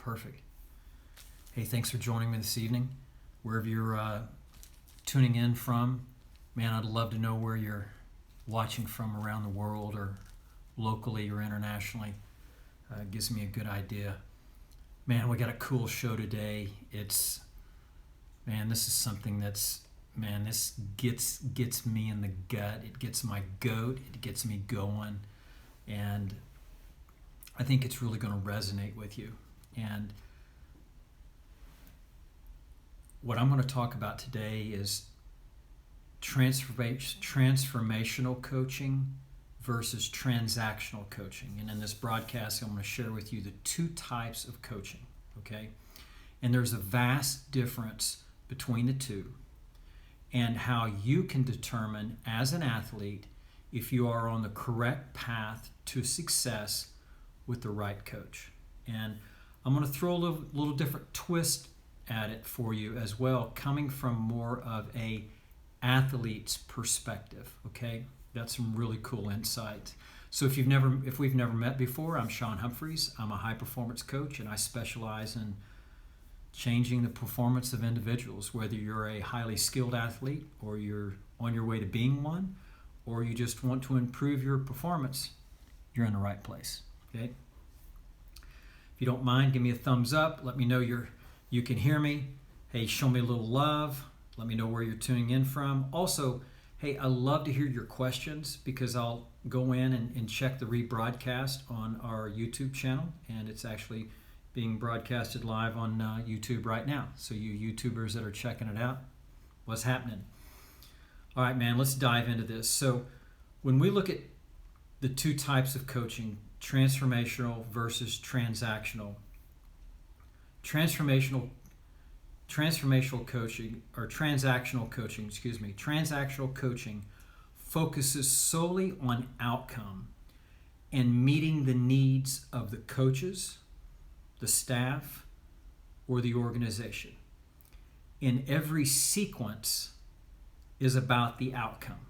Perfect. Hey, thanks for joining me this evening. Wherever you're tuning in from, man, I'd love to know where you're watching from around the world or locally or internationally. It gives me a good idea. Man, we got a cool show today. This is something this gets me in the gut. It gets my goat. It gets me going. And I think it's really going to resonate with you. And what I'm going to talk about today is transformational coaching versus transactional coaching. And in this broadcast, I'm going to share with you the two types of coaching, okay? And there's a vast difference between the two and how you can determine as an athlete if you are on the correct path to success with the right coach. And I'm going to throw a little different twist at it for you as well, coming from more of a athlete's perspective, okay? That's some really cool insight. So if we've never met before, I'm Sean Humphreys. I'm a high performance coach, and I specialize in changing the performance of individuals, whether you're a highly skilled athlete or you're on your way to being one, or you just want to improve your performance, you're in the right place, okay? If you don't mind, give me a thumbs up. Let me know you can hear me. Hey, show me a little love. Let me know where you're tuning in from. Also, hey, I love to hear your questions because I'll go in and check the rebroadcast on our YouTube channel, and it's actually being broadcasted live on YouTube right now. So you YouTubers that are checking it out, what's happening? All right, man, let's dive into this. So when we look at the two types of coaching, transformational versus transactional coaching, or transactional coaching focuses solely on outcome and meeting the needs of the coaches, the staff, or the organization. In every sequence is about the outcome.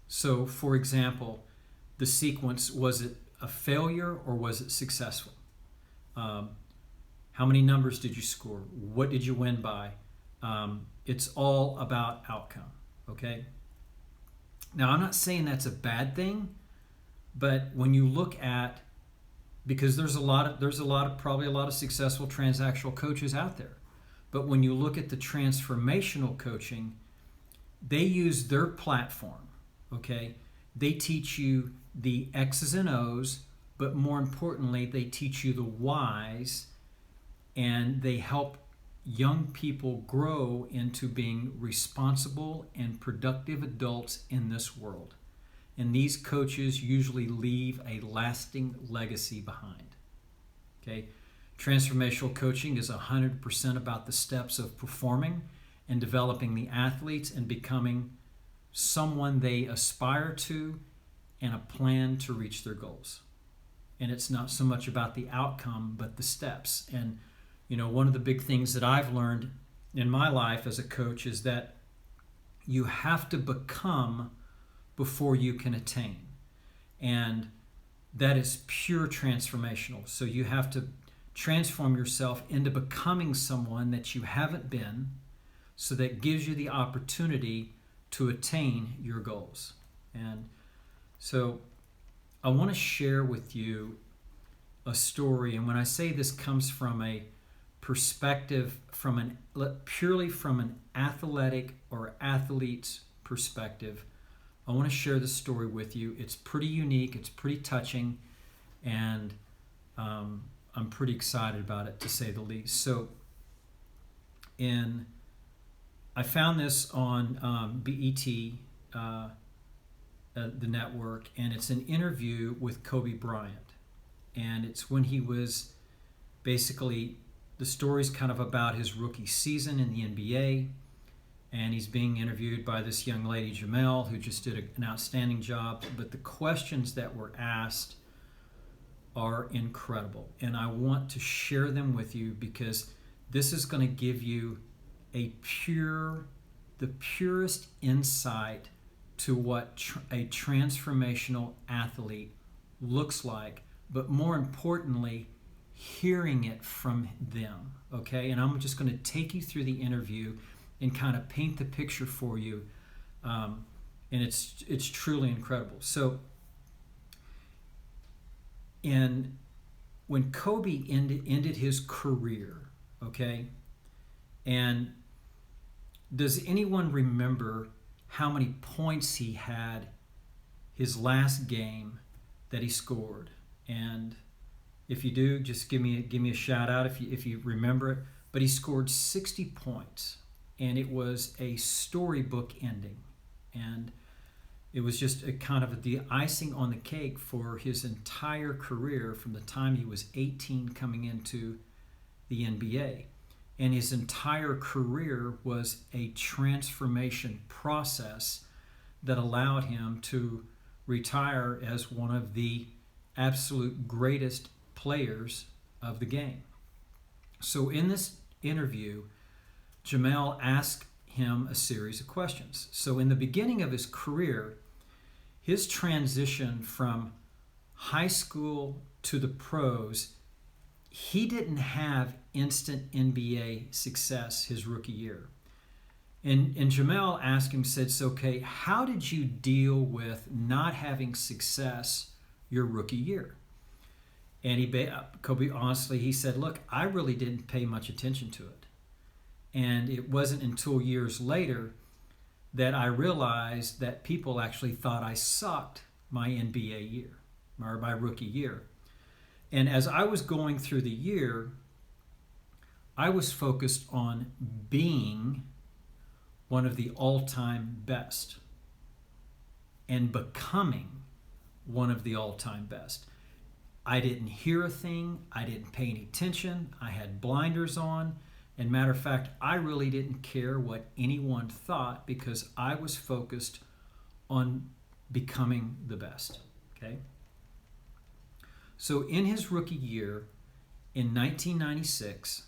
So, for example, the sequence, was it a failure or was it successful? How many numbers did you score? What did you win by? It's all about outcome, okay? Now, I'm not saying that's a bad thing, but when you look at, because there's probably a lot of successful transactional coaches out there, but when you look at the transformational coaching, they use their platform, okay? They teach you the X's and O's, but more importantly, they teach you the whys, and they help young people grow into being responsible and productive adults in this world. And these coaches usually leave a lasting legacy behind. Okay? Transformational coaching is 100% about the steps of performing and developing the athletes and becoming someone they aspire to and a plan to reach their goals. And it's not so much about the outcome, but the steps. And one of the big things that I've learned in my life as a coach is that you have to become before you can attain. And that is pure transformational. So you have to transform yourself into becoming someone that you haven't been, so that gives you the opportunity to attain your goals. And so I want to share with you a story. And when I say this comes from a perspective, purely from an athletic or athlete's perspective, I want to share this story with you. It's pretty unique, it's pretty touching, and I'm pretty excited about it, to say the least. So I found this on BET, the network, and it's an interview with Kobe Bryant. And it's when he was basically, the story's kind of about his rookie season in the NBA, and he's being interviewed by this young lady, Jamel, who just did an outstanding job. But the questions that were asked are incredible, and I want to share them with you because this is going to give you the purest insight to what a transformational athlete looks like, but more importantly, hearing it from them, okay? And I'm just going to take you through the interview and kind of paint the picture for you. And it's truly incredible. So, when Kobe ended his career, okay, and does anyone remember how many points he had his last game that he scored? And if you do, just give me a shout out if you remember it. But he scored 60 points, and it was a storybook ending, and it was just a kind of the icing on the cake for his entire career from the time he was 18 coming into the NBA. And his entire career was a transformation process that allowed him to retire as one of the absolute greatest players of the game. So in this interview, Jamel asked him a series of questions. So in the beginning of his career, his transition from high school to the pros, he didn't have instant NBA success his rookie year. And Jamel asked him, said, so, okay, how did you deal with not having success your rookie year? And Kobe, honestly, he said, look, I really didn't pay much attention to it. And it wasn't until years later that I realized that people actually thought I sucked my NBA year, or my rookie year. And as I was going through the year, I was focused on being one of the all-time best and becoming one of the all-time best. I didn't hear a thing. I didn't pay any attention. I had blinders on. And matter of fact, I really didn't care what anyone thought because I was focused on becoming the best. Okay? So in his rookie year, in 1996,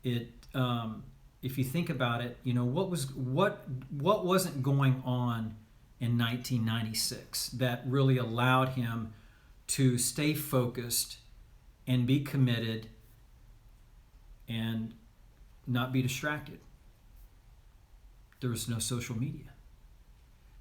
if you think about it, you know, what wasn't going on in 1996 that really allowed him to stay focused and be committed and not be distracted? There was no social media.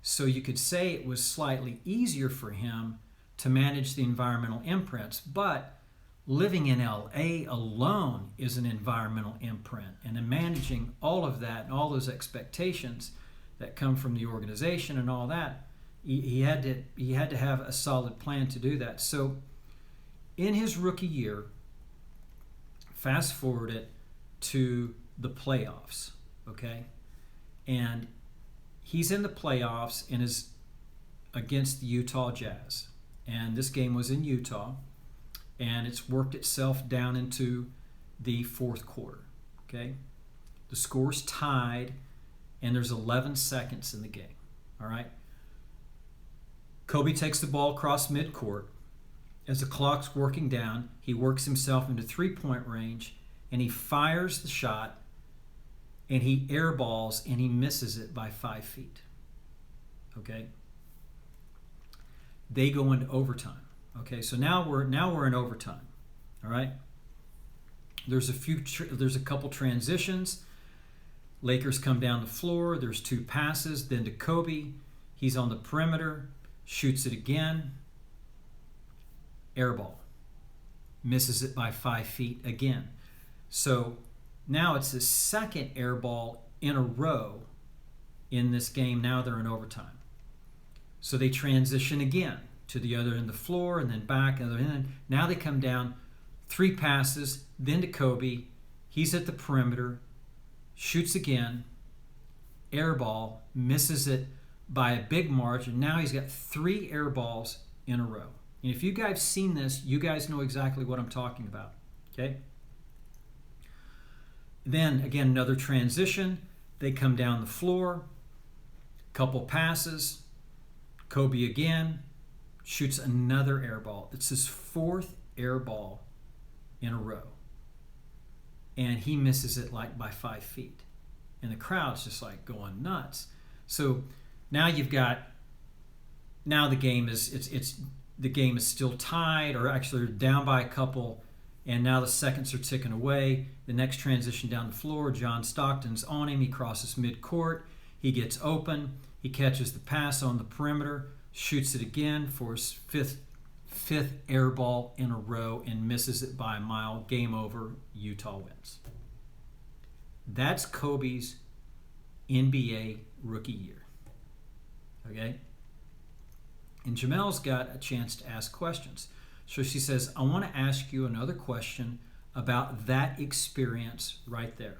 So you could say it was slightly easier for him to manage the environmental imprints, but living in LA alone is an environmental imprint, and in managing all of that and all those expectations that come from the organization and all that, he had to have a solid plan to do that. So in his rookie year, fast forward it to the playoffs, okay? And he's in the playoffs and is against the Utah Jazz. And this game was in Utah, and it's worked itself down into the fourth quarter, okay? The score's tied, and there's 11 seconds in the game, all right? Kobe takes the ball across midcourt. As the clock's working down, he works himself into three-point range, and he fires the shot, and he airballs, and he misses it by 5 feet. Okay? They go into overtime. Okay, so now we're in overtime. All right? There's a couple transitions. Lakers come down the floor. There's two passes. Then to Kobe. He's on the perimeter. Shoots it again. Airball. Misses it by 5 feet again. So now it's the second airball in a row in this game. Now they're in overtime. So they transition again to the other end of the floor and then back. And then now they come down, three passes, then to Kobe. He's at the perimeter, shoots again, airball, misses it by a big margin. Now he's got three airballs in a row. And if you guys have seen this, you guys know exactly what I'm talking about. Okay? Then, again, another transition. They come down the floor. Couple passes. Kobe again. Shoots another air ball. It's his fourth air ball in a row. And he misses it like by 5 feet. And the crowd's just like going nuts. So now you've got, now the game is, the game is still tied, or actually they're down by a couple And now the seconds are ticking away. The next transition down the floor, John Stockton's on him. He crosses midcourt. He gets open. He catches the pass on the perimeter, shoots it again for his fifth air ball in a row and misses it by a mile. Game over. Utah wins. That's Kobe's NBA rookie year. Okay? And Jamel's got a chance to ask questions. So she says, I want to ask you another question about that experience right there.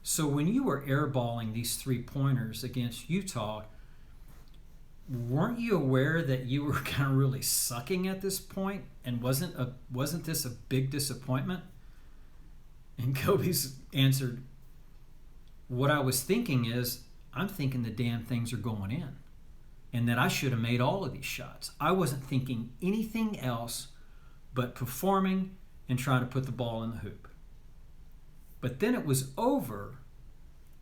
So when you were airballing these 3-pointers against Utah, weren't you aware that you were kind of really sucking at this point? And wasn't this a big disappointment? And Kobe's answered, what I was thinking is, I'm thinking the damn things are going in and that I should have made all of these shots. I wasn't thinking anything else but performing and trying to put the ball in the hoop. But then it was over.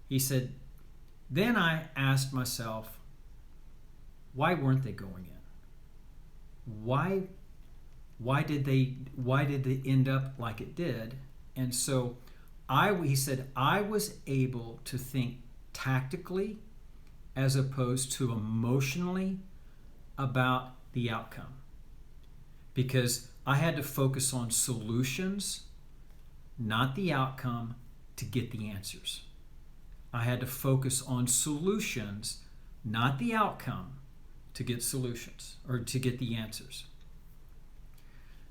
He said, then I asked myself, why weren't they going in? Why did they end up like it did? And so he said, I was able to think tactically as opposed to emotionally about the outcome, because I had to focus on solutions, not the outcome, to get the answers. I had to focus on solutions, not the outcome, to get solutions or to get the answers.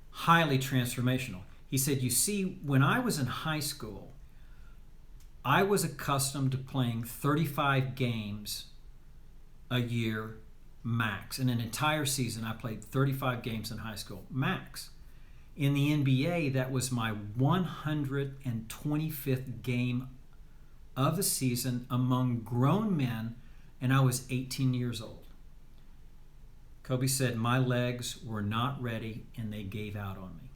Highly transformational. He said, you see, when I was in high school, I was accustomed to playing 35 games a year max. In an entire season, I played 35 games in high school max. In the NBA, that was my 125th game of the season among grown men, and I was 18 years old. Kobe said, my legs were not ready and they gave out on me.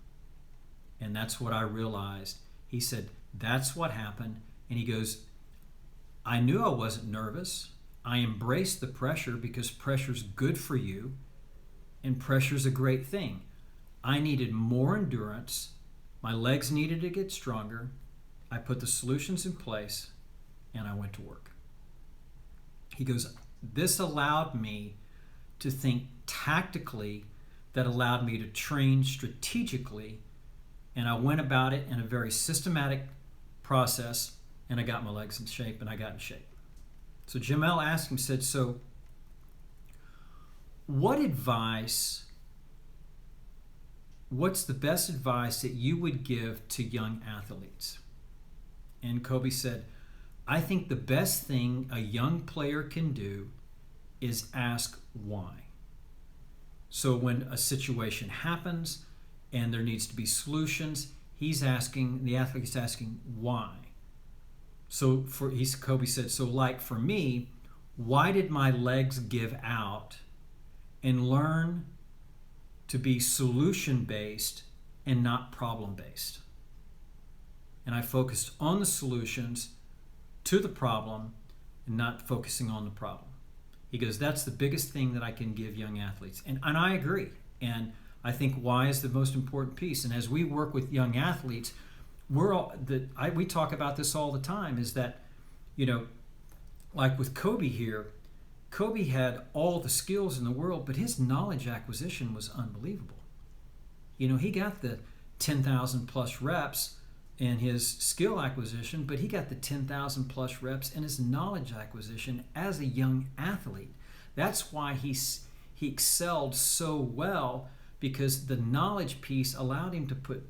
And that's what I realized. He said, that's what happened. And he goes, I knew I wasn't nervous. I embraced the pressure because pressure's good for you and pressure's a great thing. I needed more endurance. My legs needed to get stronger. I put the solutions in place and I went to work. He goes, this allowed me to think tactically, that allowed me to train strategically, and I went about it in a very systematic process, and I got my legs in shape, and I got in shape. So Jamel asked him, said, so what's the best advice that you would give to young athletes? And Kobe said, I think the best thing a young player can do is ask why. So when a situation happens and there needs to be solutions, the athlete's asking why. So Kobe said, so like for me, why did my legs give out? And learn to be solution-based and not problem-based. And I focused on the solutions to the problem and not focusing on the problem. He goes, that's the biggest thing that I can give young athletes. And I agree. And I think why is the most important piece. And as we work with young athletes, we talk about this all the time, is that, like with Kobe here, Kobe had all the skills in the world, but his knowledge acquisition was unbelievable. He got the 10,000 plus reps in his skill acquisition, but he got the 10,000 plus reps in his knowledge acquisition as a young athlete. That's why he excelled so well, because the knowledge piece allowed him to put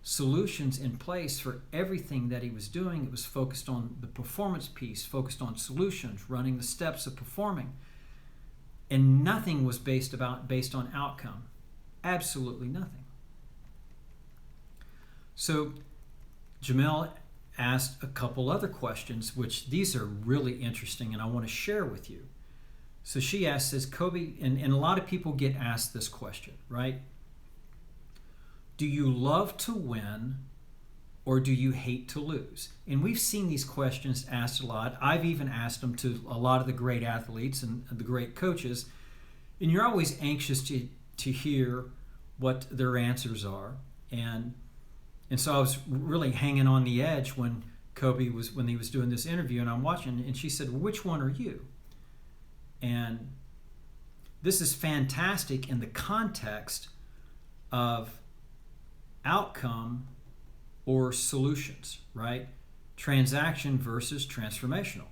solutions in place for everything that he was doing. It was focused on the performance piece, focused on solutions, running the steps of performing. And nothing was based on outcome. Absolutely nothing. So Jamel asked a couple other questions, which these are really interesting and I want to share with you. So she says, Kobe, and a lot of people get asked this question, right? Do you love to win or do you hate to lose? And we've seen these questions asked a lot. I've even asked them to a lot of the great athletes and the great coaches. And you're always anxious to hear what their answers are. And And so I was really hanging on the edge when when he was doing this interview, and I'm watching, and she said, well, which one are you? And this is fantastic in the context of outcome or solutions, right? Transaction versus transformational.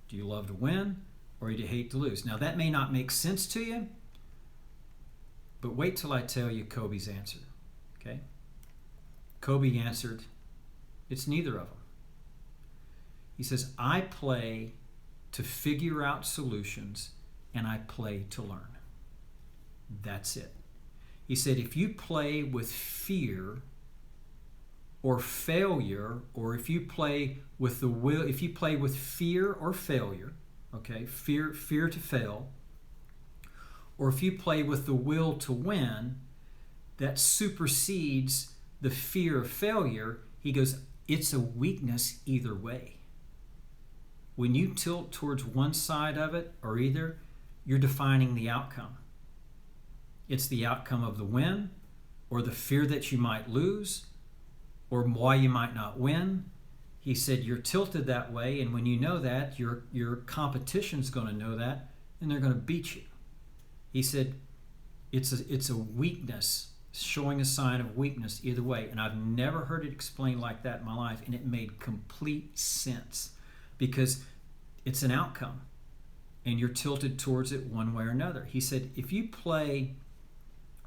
Do you love to win or do you hate to lose? Now, that may not make sense to you, but wait till I tell you Kobe's answer, okay? Kobe answered, it's neither of them. He says, I play to figure out solutions and I play to learn. That's it. He said, if you play with fear or failure, or if you play with the will, if you play with fear or failure, okay, fear to fail, or if you play with the will to win, that supersedes the fear of failure. He goes, it's a weakness either way. When you tilt towards one side of it or either, you're defining the outcome. It's the outcome of the win, or the fear that you might lose, or why you might not win. He said you're tilted that way, and when you know that, your competition's going to know that, and they're going to beat you. He said it's a weakness, showing a sign of weakness either way. And I've never heard it explained like that in my life, and it made complete sense because it's an outcome, and you're tilted towards it one way or another. He said if you play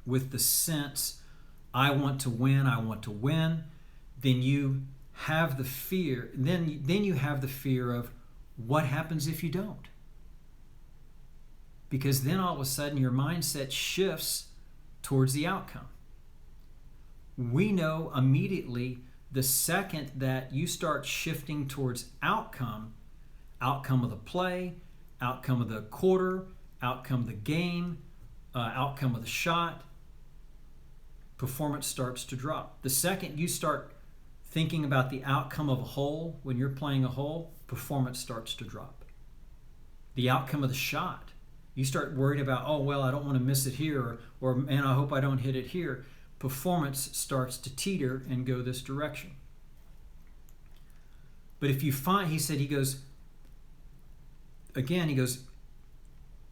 with the sense, I want to win, then you have the fear. Then you have the fear of what happens if you don't. Because then all of a sudden your mindset shifts towards the outcome. We know immediately the second that you start shifting towards outcome of the play, outcome of the quarter, outcome of the game, outcome of the shot, performance starts to drop. The second you start thinking about the outcome of a hole, when you're playing a hole, performance starts to drop. The outcome of the shot, you start worried about, oh, well, I don't want to miss it here, or man, I hope I don't hit it here. Performance starts to teeter and go this direction. But if you find, he goes,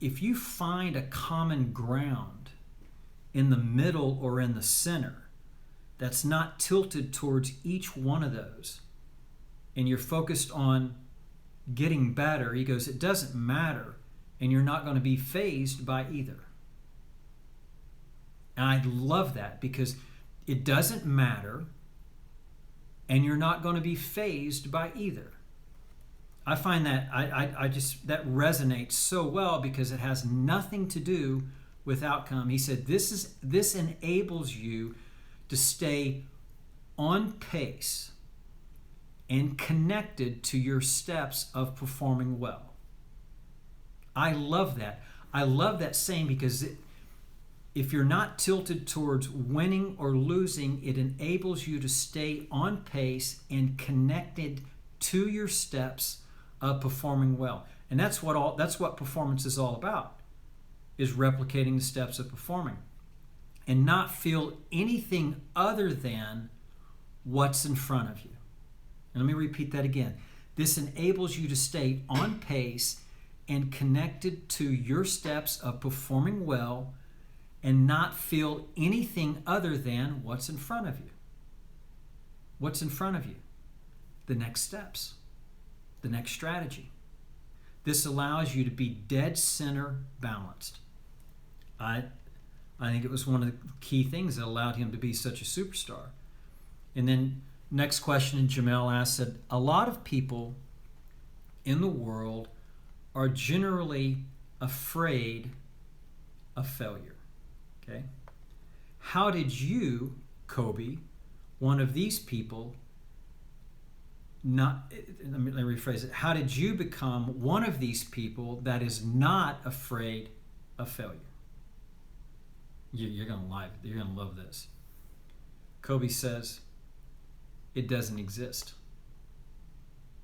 if you find a common ground in the middle or in the center that's not tilted towards each one of those, and you're focused on getting better, he goes, it doesn't matter, and you're not going to be fazed by either. And I love that because it doesn't matter, and you're not going to be fazed by either. I find that I just that resonates so well because it has nothing to do with outcome. He said this enables you to stay on pace and connected to your steps of performing well. I love that. I love that saying because if you're not tilted towards winning or losing, it enables you to stay on pace and connected to your steps of performing well. And that's what performance is all about, is replicating the steps of performing and not feel anything other than what's in front of you. And let me repeat that again. This enables you to stay on pace and connected to your steps of performing well and not feel anything other than what's in front of you. What's in front of you? The next steps, the next strategy. This allows you to be dead center balanced. I think it was one of the key things that allowed him to be such a superstar. And then next question, Jamel asked, said, a lot of people in the world are generally afraid of failure. Okay? How did you, Kobe, one of these people, let me rephrase it. How did you become one of these people that is not afraid of failure? You're gonna love this. Kobe says, it doesn't exist.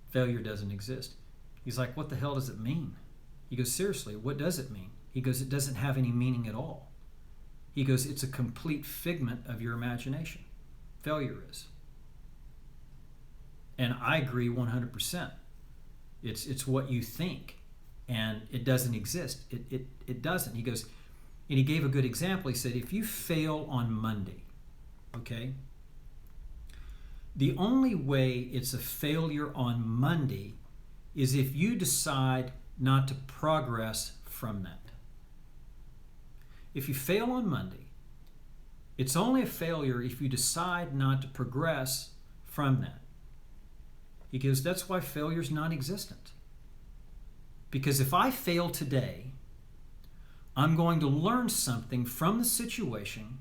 Failure doesn't exist. He's like, what the hell does it mean? He goes, seriously, what does it mean? He goes, it doesn't have any meaning at all. He goes, it's a complete figment of your imagination. Failure is. And I agree 100%. It's what you think, and it doesn't exist. It doesn't. He goes, and he gave a good example. He said, if you fail on Monday, okay, the only way it's a failure on Monday is if you decide not to progress from that. If you fail on Monday, it's only a failure if you decide not to progress from that. He goes, that's why failure is non-existent. Because if I fail today, I'm going to learn something from the situation,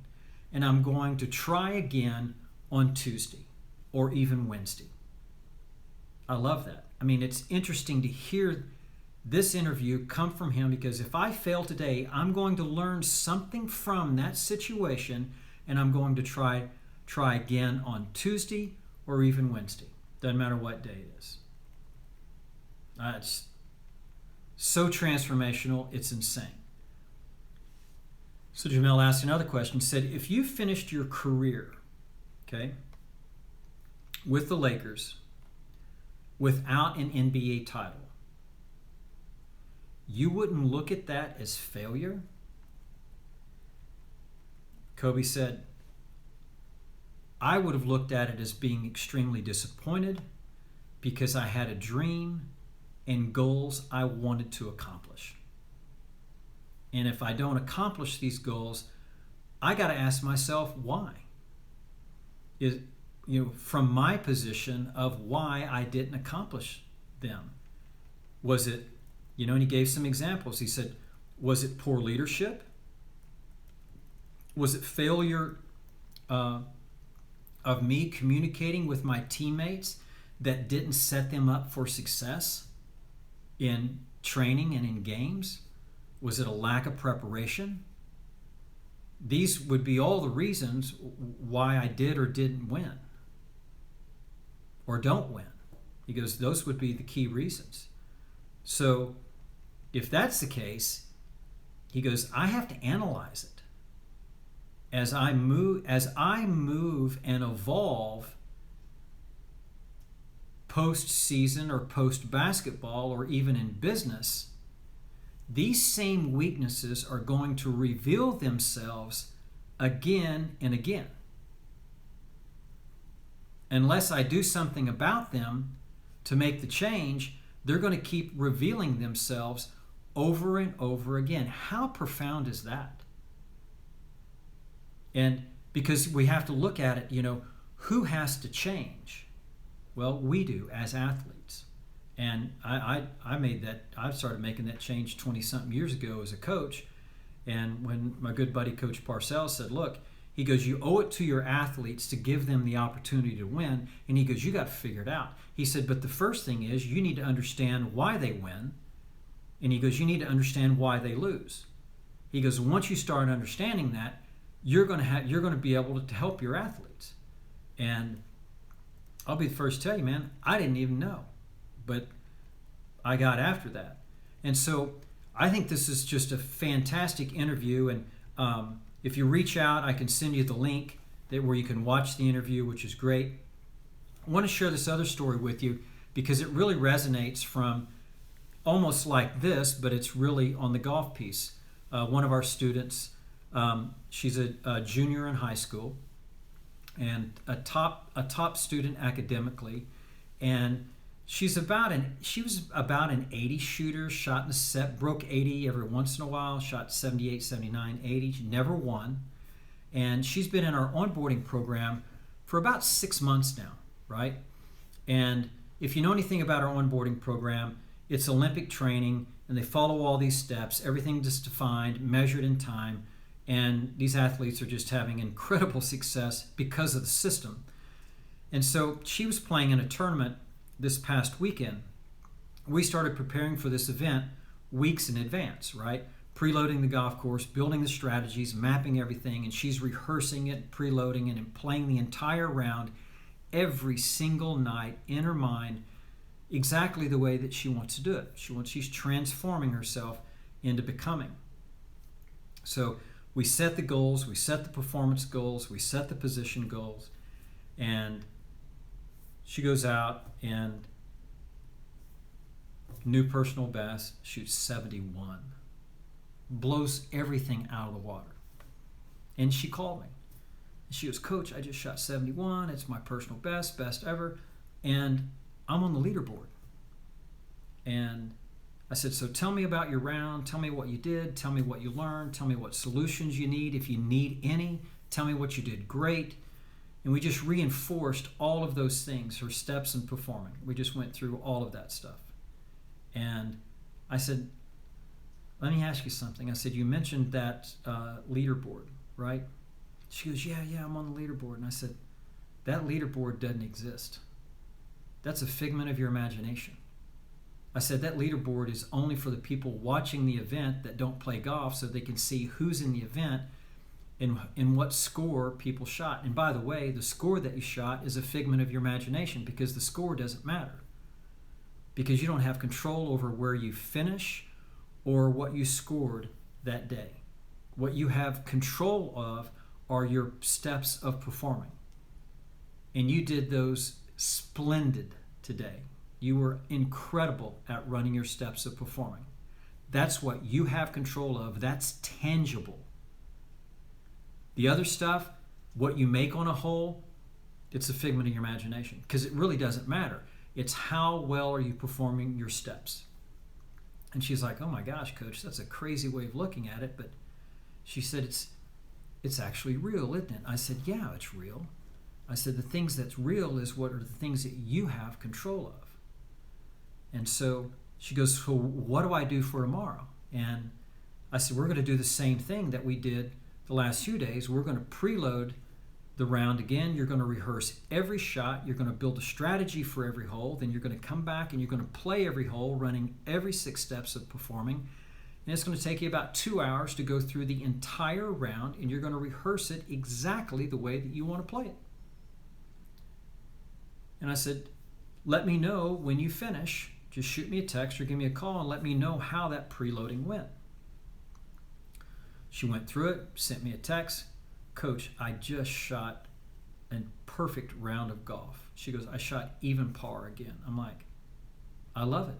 and I'm going to try again on Tuesday or even Wednesday. I love that. I mean, it's interesting to hear this interview come from him, because if I fail today, I'm going to learn something from that situation, and I'm going to try again on Tuesday or even Wednesday. Doesn't matter what day it is. It's so transformational, it's insane. So Jamel asked another question. He said, if you finished your career, okay, with the Lakers without an NBA title, you wouldn't look at that as failure? Kobe said, I would have looked at it as being extremely disappointed, because I had a dream and goals I wanted to accomplish. And if I don't accomplish these goals, I got to ask myself why. From my position of why I didn't accomplish them. Was it, and he gave some examples. He said, was it poor leadership? Was it failure of me communicating with my teammates that didn't set them up for success in training and in games? Was it a lack of preparation? These would be all the reasons why I did or didn't win or don't win. He goes, those would be the key reasons. So if that's the case, he goes, I have to analyze it. As I move and evolve post-season or post-basketball or even in business, these same weaknesses are going to reveal themselves again and again. Unless I do something about them to make the change, they're going to keep revealing themselves over and over again. How profound is that? And because we have to look at it, who has to change? Well, we do as athletes. And I started making that change 20-something years ago as a coach. And when my good buddy Coach Parcells said, look, he goes, you owe it to your athletes to give them the opportunity to win. And he goes, you got to figure it out. He said, but the first thing is you need to understand why they win. And he goes, you need to understand why they lose. He goes, once you start understanding that, you're going to be able to help your athletes. And I'll be the first to tell you, man, I didn't even know. But I got after that. And so I think this is just a fantastic interview. And if you reach out, I can send you the link where you can watch the interview, which is great. I want to share this other story with you because it really resonates from almost like this, but it's really on the golf piece. One of our students, she's a junior in high school and a top student academically, and she was about an 80 shooter, shot in a set, broke 80 every once in a while, shot 78, 79, 80. She never won. And she's been in our onboarding program for about 6 months now, right? And if you know anything about our onboarding program, it's Olympic training, and they follow all these steps. Everything is defined, measured in time, and these athletes are just having incredible success because of the system. And so she was playing in a tournament this past weekend. We started preparing for this event weeks in advance, right? Preloading the golf course, building the strategies, mapping everything, and she's rehearsing it, preloading it, and playing the entire round every single night in her mind exactly the way that she wants to do it. She's transforming herself into becoming. So we set the goals, we set the performance goals, we set the position goals, and She goes out and new personal best, shoots 71. Blows everything out of the water. And she called me. She goes, Coach, I just shot 71. It's my personal best ever. And I'm on the leaderboard. And I said, so tell me about your round. Tell me what you did. Tell me what you learned. Tell me what solutions you need. If you need any, tell me what you did great. And we just reinforced all of those things, her steps in performing. We just went through all of that stuff. And I said, let me ask you something. I said, you mentioned that leaderboard, right? She goes, yeah, I'm on the leaderboard. And I said, that leaderboard doesn't exist. That's a figment of your imagination. I said, that leaderboard is only for the people watching the event that don't play golf so they can see who's in the event and what score people shot. And by the way, the score that you shot is a figment of your imagination because the score doesn't matter. Because you don't have control over where you finish or what you scored that day. What you have control of are your steps of performing. And you did those splendid today. You were incredible at running your steps of performing. That's what you have control of. That's tangible. The other stuff, what you make on a hole, it's a figment of your imagination because it really doesn't matter. It's how well are you performing your steps. And she's like, oh my gosh, Coach, that's a crazy way of looking at it. But she said, it's actually real, isn't it? I said, yeah, it's real. I said, the things that's real is what are the things that you have control of. And so she goes, so what do I do for tomorrow? And I said, we're going to do the same thing that we did the last few days. We're going to preload the round again. You're going to rehearse every shot. You're going to build a strategy for every hole. Then you're going to come back and you're going to play every hole, running every 6 steps of performing. And it's going to take you about 2 hours to go through the entire round, and you're going to rehearse it exactly the way that you want to play it. And I said, let me know when you finish. Just shoot me a text or give me a call and let me know how that preloading went. She went through it, sent me a text. Coach, I just shot a perfect round of golf. She goes, I shot even par again. I'm like, I love it.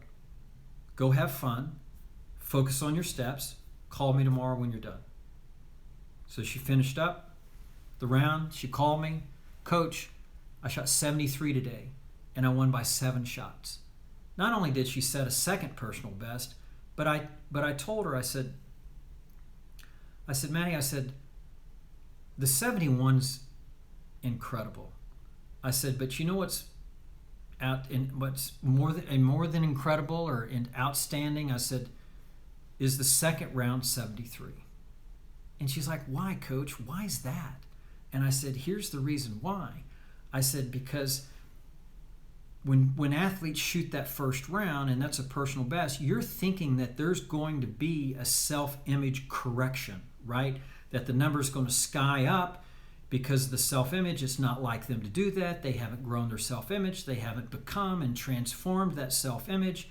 Go have fun. Focus on your steps. Call me tomorrow when you're done. So she finished up the round. She called me. Coach, I shot 73 today, and I won by 7 shots. Not only did she set a second personal best, but I told her, I said, Maddie, I said, the 71's incredible. I said, but you know what's more than incredible or outstanding? I said, is the second round 73. And she's like, why, Coach? Why is that? And I said, here's the reason why. I said, because when athletes shoot that first round, and that's a personal best, you're thinking that there's going to be a self-image correction, right? That the number's going to sky up because the self-image, it's not like them to do that. They haven't grown their self-image. They haven't become and transformed that self-image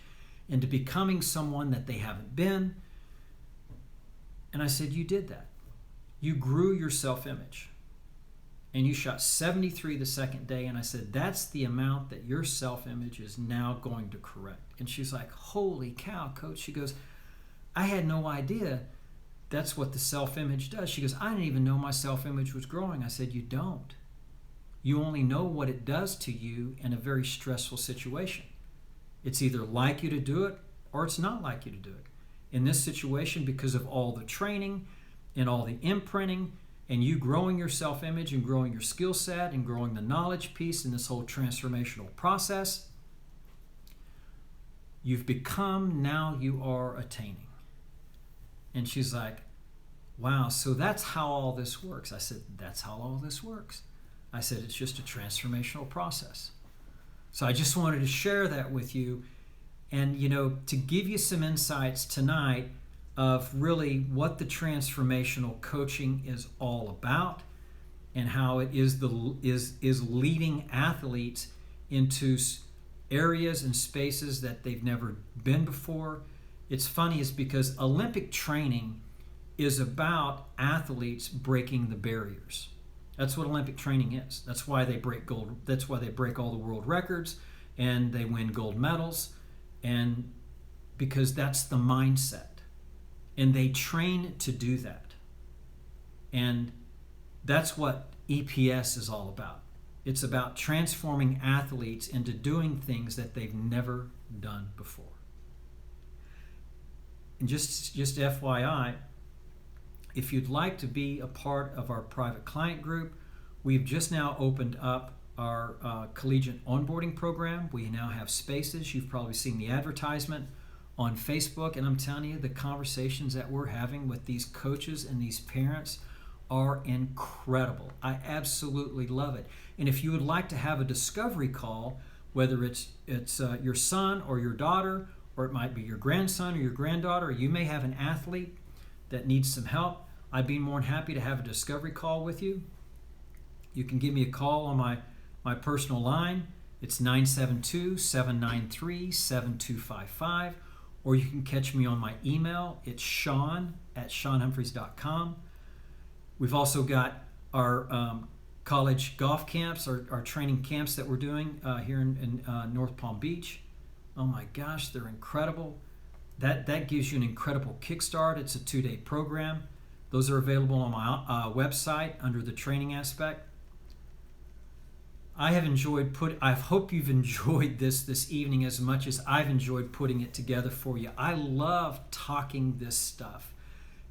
into becoming someone that they haven't been. And I said, you did that. You grew your self-image. And you shot 73 the second day, and I said, that's the amount that your self-image is now going to correct. And she's like, holy cow, Coach. She goes, I had no idea that's what the self-image does. She goes, I didn't even know my self-image was growing. I said, you don't. You only know what it does to you in a very stressful situation. It's either like you to do it or it's not like you to do it. In this situation, because of all the training and all the imprinting, and you growing your self-image and growing your skill set and growing the knowledge piece in this whole transformational process, you've become, now you are attaining. And she's like, wow, so that's how all this works. I said, that's how all this works. I said, it's just a transformational process. So I just wanted to share that with you and, to give you some insights tonight of really what the transformational coaching is all about and how it is leading athletes into areas and spaces that they've never been before. It's funny is because Olympic training is about athletes breaking the barriers. That's what Olympic training is. That's why they break gold. That's why they break all the world records and they win gold medals, and because that's the mindset. And they train to do that. And that's what EPS is all about. It's about transforming athletes into doing things that they've never done before. And just FYI, if you'd like to be a part of our private client group, we've just now opened up our collegiate onboarding program. We now have spaces. You've probably seen the advertisement on Facebook, and I'm telling you, the conversations that we're having with these coaches and these parents are incredible. I absolutely love it. And if you would like to have a discovery call, whether it's your son or your daughter, or it might be your grandson or your granddaughter, or you may have an athlete that needs some help, I'd be more than happy to have a discovery call with you. You can give me a call on my personal line. It's 972-793-7255. Or you can catch me on my email. It's Sean@SeanHumphreys.com. We've also got our college golf camps, our training camps that we're doing here in North Palm Beach. Oh my gosh, they're incredible. That gives you an incredible kickstart. It's a 2-day program. Those are available on my website under the training aspect. I hope you've enjoyed this evening as much as I've enjoyed putting it together for you. I love talking this stuff.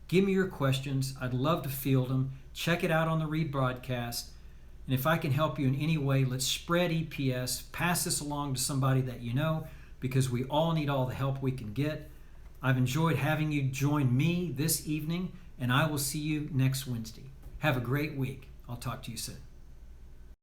Give me your questions. I'd love to field them. Check it out on the rebroadcast. And if I can help you in any way, let's spread EPS. Pass this along to somebody that you know, because we all need all the help we can get. I've enjoyed having you join me this evening, and I will see you next Wednesday. Have a great week. I'll talk to you soon.